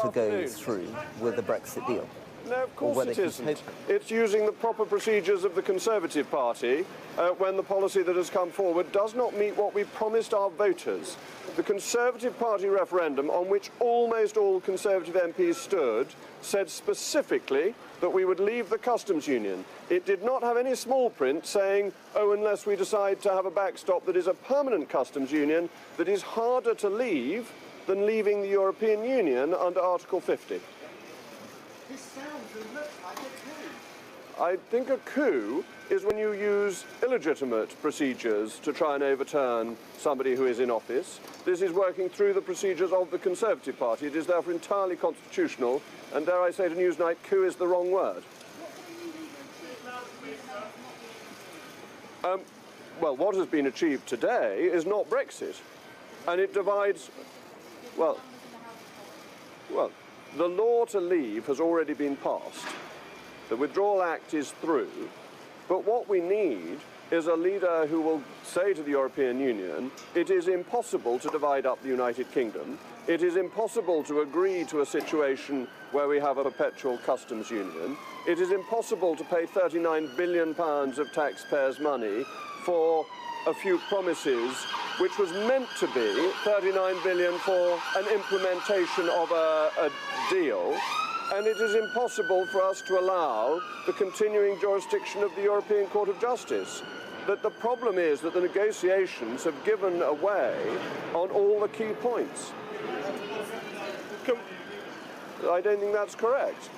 to go through with the Brexit deal? No, of course it isn't. It's using the proper procedures of the Conservative Party when the policy that has come forward does not meet what we promised our voters. The Conservative Party referendum, on which almost all Conservative MPs stood, said specifically that we would leave the customs union. It did not have any small print saying, oh, unless we decide to have a backstop that is a permanent customs union that is harder to leave than leaving the European Union under Article 50. This sounds and looks like a coup. I think a coup is when you use illegitimate procedures to try and overturn somebody who is in office. This is working through the procedures of the Conservative Party. It is therefore entirely constitutional, and dare I say to Newsnight, coup is the wrong word. Well, what has been achieved today is not Brexit, and it divides, well, the law to leave has already been passed. The Withdrawal Act is through, but what we need is a leader who will say to the European Union, it is impossible to divide up the United Kingdom. It is impossible to agree to a situation where we have a perpetual customs union. It is impossible to pay £39 billion of taxpayers' money for a few promises, which was meant to be 39 billion for an implementation of a deal, and it is impossible for us to allow the continuing jurisdiction of the European Court of Justice. That the problem is that the negotiations have given away on all the key points. I don't think that's correct.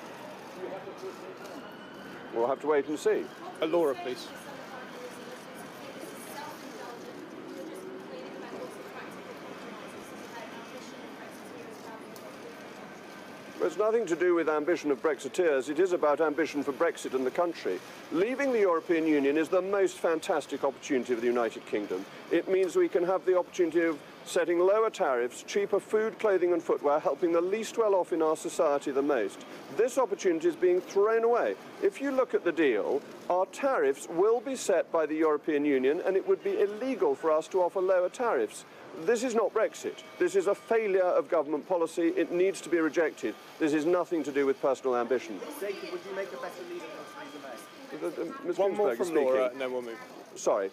We'll have to wait and see. Laura, please. It's nothing to do with ambition of Brexiteers. It is about ambition for Brexit and the country. Leaving the European Union is the most fantastic opportunity for the United Kingdom. It means we can have the opportunity of setting lower tariffs, cheaper food, clothing and footwear, helping the least well-off in our society the most. This opportunity is being thrown away. If you look at the deal, our tariffs will be set by the European Union, and it would be illegal for us to offer lower tariffs. This is not Brexit. This is a failure of government policy. It needs to be rejected. This is nothing to do with personal ambition. Jacob, would you make a better leader than Theresa May? Ms. One more Ginsberg from is speaking. Laura, and then we'll move. Sorry.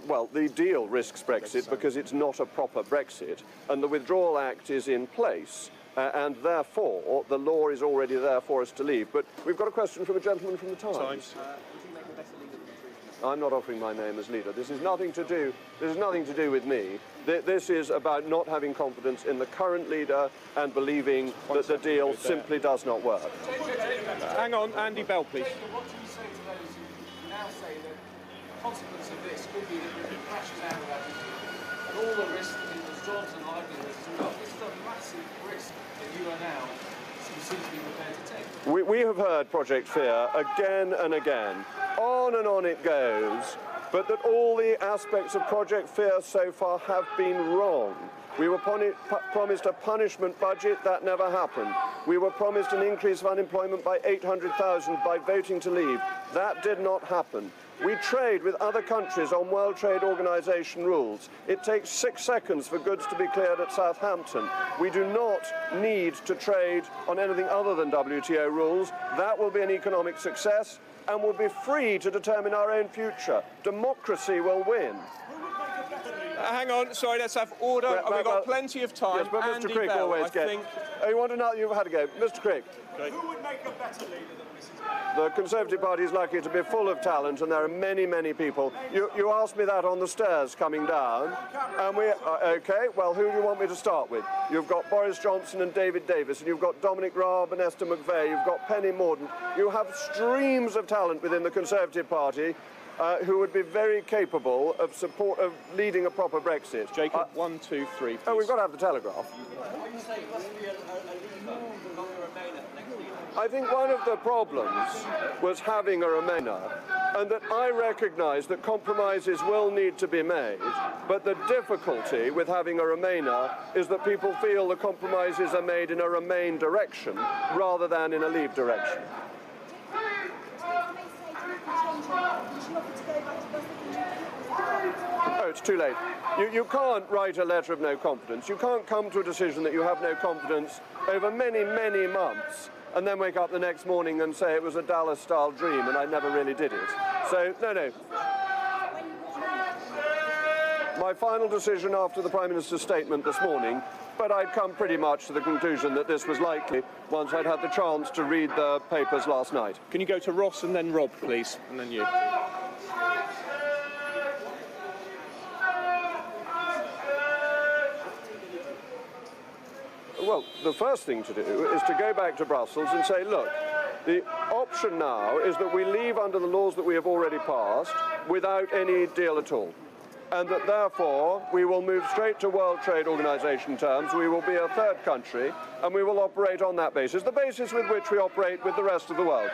Well, the deal risks Brexit because it's not a proper Brexit, and the Withdrawal Act is in place, and therefore the law is already there for us to leave. But we've got a question from a gentleman from the Times. Would you make a better leader than Theresa May? I'm not offering my name as leader. This is nothing to do with me. This is about not having confidence in the current leader and believing that the deal simply does not work. Hang on, Andy Bell, please. What do you say to those who now say that the consequence of this could be that Britain crashes out of that deal and all the risk to people's jobs and livelihoods as well? This is a massive risk that you are now seem to be prepared to take. We have heard Project Fear again and again. On and on it goes, but that all the aspects of Project Fear so far have been wrong. We were promised a punishment budget. That never happened. We were promised an increase of unemployment by 800,000 by voting to leave. That did not happen. We trade with other countries on World Trade Organization rules. It takes 6 seconds for goods to be cleared at Southampton. We do not need to trade on anything other than WTO rules. That will be an economic success and we'll be free to determine our own future. Democracy will win. Hang on, sorry, let's have order. We've got plenty of time. Yes, but Mr. Andy Crick Bell, always I gets... think... Oh, you want to know? You've had a go. Mr. Crick. Okay. Who would make a better leader than Mrs. May? The Conservative Party is lucky to be full of talent, and there are many, many people. You asked me that on the stairs coming down. And OK, well, who do you want me to start with? You've got Boris Johnson and David Davis, and you've got Dominic Raab and Esther McVeigh, you've got Penny Mordaunt. You have streams of talent within the Conservative Party who would be very capable of leading a proper Brexit. Jacob, 1, 2, 3, please. Oh, we've got to have the Telegraph. I think one of the problems was having a Remainer, and that I recognise that compromises will need to be made, but the difficulty with having a Remainer is that people feel the compromises are made in a Remain direction rather than in a Leave direction. No, it's too late. You can't write a letter of no confidence. You can't come to a decision that you have no confidence over many, many months and then wake up the next morning and say it was a Dallas-style dream and I never really did it. So, no. My final decision after the Prime Minister's statement this morning, but I'd come pretty much to the conclusion that this was likely once I'd had the chance to read the papers last night. Can you go to Ross and then Rob, please, and then you? Well, the first thing to do is to go back to Brussels and say, look, the option now is that we leave under the laws that we have already passed without any deal at all. And that therefore we will move straight to World Trade Organization terms. We will be a third country and we will operate on that basis, the basis with which we operate with the rest of the world.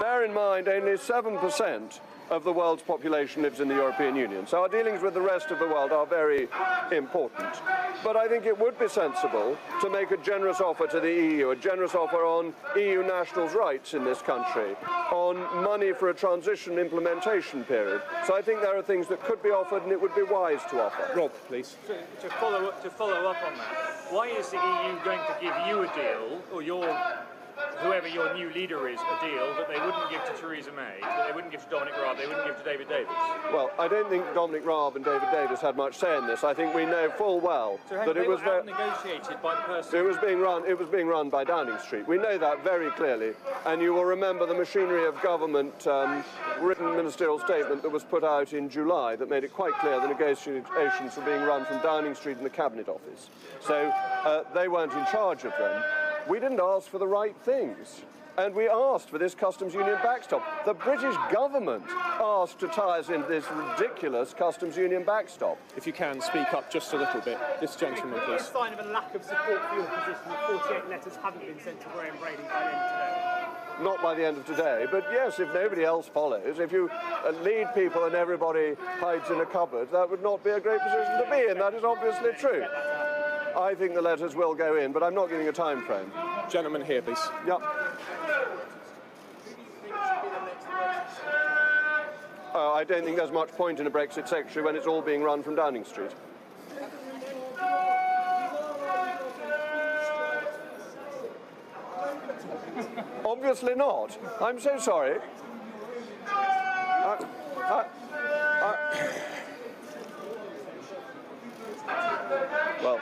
Bear in mind, only 7% of the world's population lives in the European Union. So our dealings with the rest of the world are very important. But I think it would be sensible to make a generous offer to the EU, a generous offer on EU nationals' rights in this country, on money for a transition implementation period. So I think there are things that could be offered and it would be wise to offer. Rob, please. To follow up on that, why is the EU going to give you a deal, or whoever your new leader is, a deal that they wouldn't give to Theresa May, that they wouldn't give to Dominic Raab, they wouldn't give to David Davis? Well, I don't think Dominic Raab and David Davis had much say in this. I think we know full well that it was negotiated by the person. It was being run by Downing Street. We know that very clearly. And you will remember the machinery of government written ministerial statement that was put out in July that made it quite clear the negotiations were being run from Downing Street and the Cabinet Office. So they weren't in charge of them. We didn't ask for the right things. And we asked for this customs union backstop. The British government asked to tie us into this ridiculous customs union backstop. If you can, speak up just a little bit. This gentleman, please. It's a sign of a lack of support for your position that 48 letters haven't been sent to Graham Brady by the end of today. Not by the end of today, but yes, if nobody else follows, if you lead people and everybody hides in a cupboard, that would not be a great position to be in. That is obviously true. I think the letters will go in, but I'm not giving a time frame. Gentleman here, please. Yep. I don't think there's much point in a Brexit secretary when it's all being run from Downing Street. Obviously not. I'm so sorry. Well,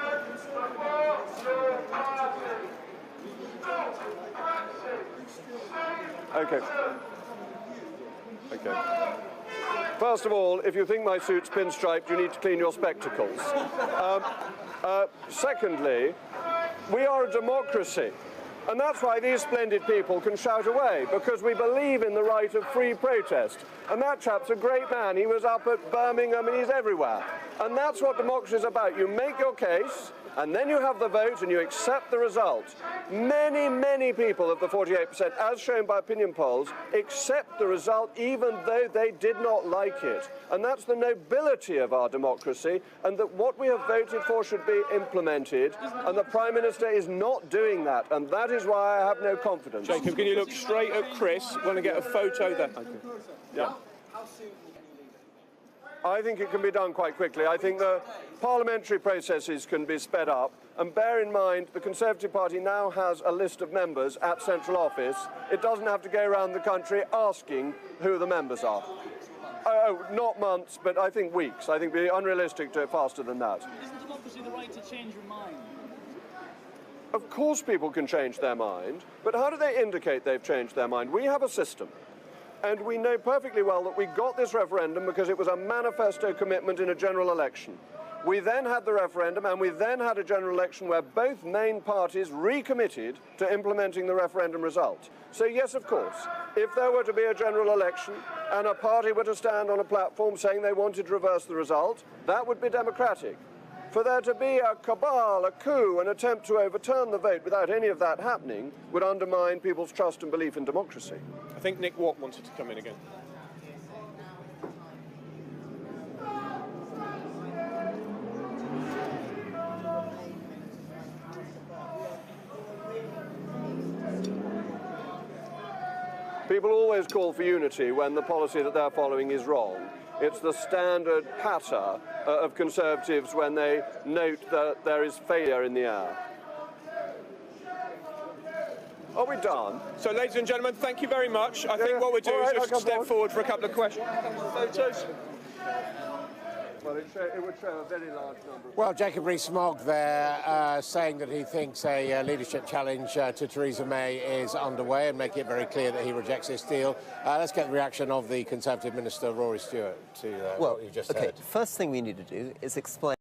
okay. First of all, if you think my suit's pinstriped, you need to clean your spectacles. Secondly, we are a democracy. And that's why these splendid people can shout away, because we believe in the right of free protest. And that chap's a great man. He was up at Birmingham and he's everywhere. And that's what democracy is about. You make your case, and then you have the vote and you accept the result. Many, many people of the 48%, as shown by opinion polls, accept the result even though they did not like it. And that's the nobility of our democracy, and that what we have voted for should be implemented. And the Prime Minister is not doing that, and that is why I have no confidence. Jacob, can you look straight at Chris? Want to get a photo there? Okay. Yeah. I think it can be done quite quickly. I think the parliamentary processes can be sped up. And bear in mind, the Conservative Party now has a list of members at central office. It doesn't have to go around the country asking who the members are. Oh, not months, but I think weeks. I think it would be unrealistic to do it faster than that. Isn't democracy the right to change your mind? Of course people can change their mind, but how do they indicate they've changed their mind? We have a system. And we know perfectly well that we got this referendum because it was a manifesto commitment in a general election. We then had the referendum, and we then had a general election where both main parties recommitted to implementing the referendum result. So yes, of course, if there were to be a general election and a party were to stand on a platform saying they wanted to reverse the result, that would be democratic. For there to be a cabal, a coup, an attempt to overturn the vote without any of that happening would undermine people's trust and belief in democracy. I think Nick Watt wanted to come in again. People always call for unity when the policy that they're following is wrong. It's the standard patter of Conservatives when they note that there is failure in the air. Are we done? So, ladies and gentlemen, thank you very much. I think what we'll do is just step forward for a couple of questions. Photos. Well, it would show a very large number. Well, Jacob Rees-Mogg there saying that he thinks a leadership challenge to Theresa May is underway and make it very clear that he rejects this deal. Let's get the reaction of the Conservative Minister, Rory Stewart, to what you just said. First thing we need to do is explain